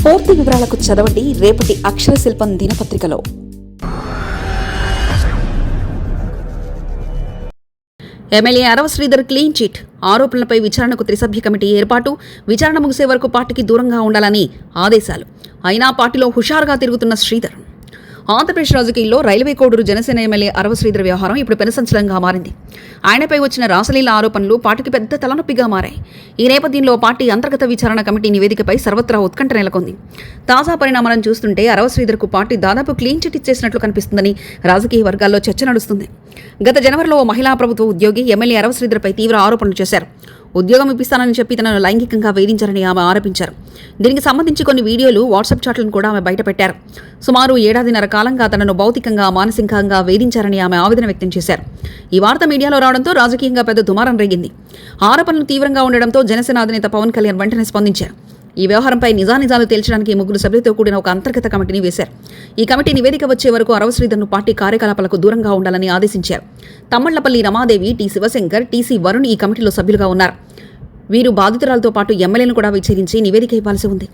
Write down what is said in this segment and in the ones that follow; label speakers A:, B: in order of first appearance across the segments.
A: పూర్తి వివరాలకు చదవండి రేపటి అక్షర శిల్పం దినపత్రికలో. ఎమ్మెల్యే అరవ శ్రీధర్ క్లీన్ చిట్, ఆరోపణలపై విచారణకు త్రిసభ్య కమిటీ ఏర్పాటు, విచారణ ముగిసే వరకు పార్టీకి దూరంగా ఉండాలని ఆదేశాలు. అయినా పార్టీలో హుషారుగా తిరుగుతున్న శ్రీధర్. ఆంధ్రప్రదేశ్ రాజకీయాల్లో రైల్వే కోడూరు జనసేన ఎమ్మెల్యే అరవ శ్రీధర్ వ్యవహారం ఇప్పుడు పెనుసంచలంగా మారింది. ఆయనపై వచ్చిన రాసలీల ఆరోపణలు పార్టీకి పెద్ద తలనొప్పిగా మారాయి. ఈ నేపథ్యంలో పార్టీ అంతర్గత విచారణ కమిటీ నివేదికపై సర్వత్రా ఉత్కంఠ నెలకొంది. తాజా పరిణామాలను చూస్తుంటే అరవ శ్రీధర్కు పార్టీ దాదాపు క్లీన్ చిట్ ఇచ్చేసినట్లు కనిపిస్తుందని రాజకీయ వర్గాల్లో చర్చ నడుస్తుంది. గత జనవరిలో ఓ మహిళా ప్రభుత్వ ఉద్యోగి ఎమ్మెల్యే అరవ శ్రీధర్పై తీవ్ర ఆరోపణలు చేశారు. ఉద్యోగం ఇప్పిస్తానని చెప్పి తనను లైంగికంగా వేధించారని ఆమె ఆరోపించారు. దీనికి సంబంధించి కొన్ని వీడియోలు, వాట్సాప్ చాట్లను కూడా ఆమె బయటపెట్టారు. సుమారు 1.5 కాలంగా తనను భౌతికంగా, మానసికంగా వేధించారని ఆమె ఆవేదన వ్యక్తం చేశారు. ఈ వార్త మీడియాలో రావడంతో రాజకీయంగా పెద్ద దుమారం రేగింది. ఆరోపణలు తీవ్రంగా ఉండడంతో జనసేన అధినేత పవన్ కళ్యాణ్ వెంటనే స్పందించారు. ఈ వ్యవహారంపై నిజానిజాలు తేల్చడానికి 3 సభ్యులతో కూడిన ఒక అంతర్గత కమిటీని వేశారు. ఈ కమిటీ నివేదిక వచ్చే వరకు అరవ శ్రీధర్ను పార్టీ కార్యకలాపాలకు దూరంగా ఉండాలని ఆదేశించారు. తమ్మళ్లపల్లి రమాదేవి, టి శివశంకర్, టిసి వరుణ్ ఈ కమిటీలో సభ్యులుగా ఉన్నారు. వీరు బాధితురాలతో పాటు ఎమ్మెల్యేలను కూడా విచారించి నివేదిక ఇవ్వాల్సి ఉంది.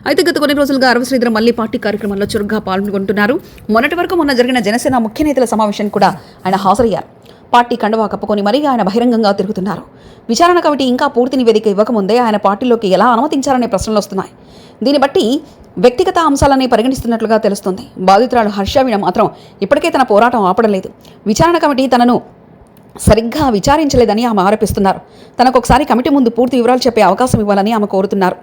A: అయితే గత కొన్ని రోజులుగా అరవ శ్రీధర్ మళ్లీ పార్టీ కార్యక్రమాల్లో చురుగ్గా పాల్గొంటున్నారు. మొన్న జరిగిన జనసేన ముఖ్య నేతల సమావేశానికి కూడా ఆయన హాజరయ్యారు. పార్టీ కండువా కప్పుకొని మరీ ఆయన బహిరంగంగా తిరుగుతున్నారు. విచారణ కమిటీ ఇంకా పూర్తి నివేదిక ఇవ్వకముందే ఆయన పార్టీలోకి ఎలా అనుమతించారనే ప్రశ్నలు వస్తున్నాయి. దీన్ని బట్టి వ్యక్తిగత అంశాలని పరిగణిస్తున్నట్లుగా తెలుస్తుంది. బాధితురాలు హర్షవీణ మాత్రం ఇప్పటికే తన పోరాటం ఆపడం లేదు. విచారణ కమిటీ తనను సరిగ్గా విచారించలేదని ఆమె ఆరోపిస్తున్నారు. తనకు ఒకసారి కమిటీ ముందు పూర్తి వివరాలు చెప్పే అవకాశం ఇవ్వాలని ఆమె కోరుతున్నారు.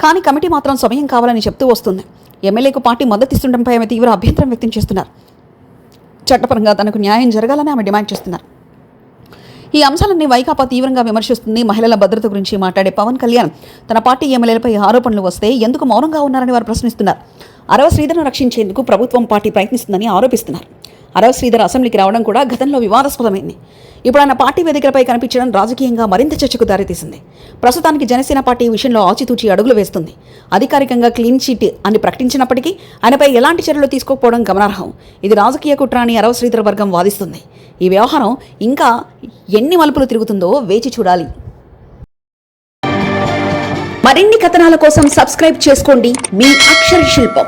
A: కానీ కమిటీ మాత్రం సమయం కావాలని చెప్తూ వస్తుంది. ఎమ్మెల్యేకు పార్టీ మద్దతిస్తుండటంపై ఆమె తీవ్ర అభ్యంతరం వ్యక్తం చేస్తున్నారు. చట్టపరంగా తనకు న్యాయం జరగాలని ఆమె డిమాండ్ చేస్తున్నారు. ఈ అంశాలన్నీ వైకాపా తీవ్రంగా విమర్శిస్తుంది. మహిళల భద్రత గురించి మాట్లాడే పవన్ కళ్యాణ్ తన పార్టీ ఎమ్మెల్యేలపై ఆరోపణలు వస్తే ఎందుకు మౌనంగా ఉన్నారని వారు ప్రశ్నిస్తున్నారు. అరవ శ్రీధర్ను రక్షించేందుకు ప్రభుత్వం, పార్టీ ప్రయత్నిస్తుందని ఆరోపిస్తున్నారు. అరవ శ్రీధర్ అసెంబ్లీకి రావడం కూడా గతంలో వివాదాస్పదమైంది. ఇప్పుడు ఆయన పార్టీ వేదికలపై కనిపించడం రాజకీయంగా మరింత చర్చకు దారితీసింది. ప్రస్తుతానికి జనసేన పార్టీ విషయంలో ఆచితూచి అడుగులు వేస్తుంది. అధికారికంగా క్లీన్ చిట్ అని ప్రకటించినప్పటికీ ఆయనపై ఎలాంటి చర్యలు తీసుకోకపోవడం గమనార్హం. ఇది రాజకీయ కుట్ర అని అరవ శ్రీధర్ వర్గం వాదిస్తుంది. ఈ వ్యవహారం ఇంకా ఎన్ని మలుపులు తిరుగుతుందో వేచి చూడాలి. మరిన్ని కథనాల కోసం సబ్స్క్రైబ్ చేసుకోండి మీ అక్షర శిల్పం.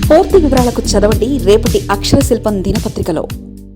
A: పూర్తి వివరాలకు చదవండి రేపటి అక్షర శిల్పం దినపత్రికలో.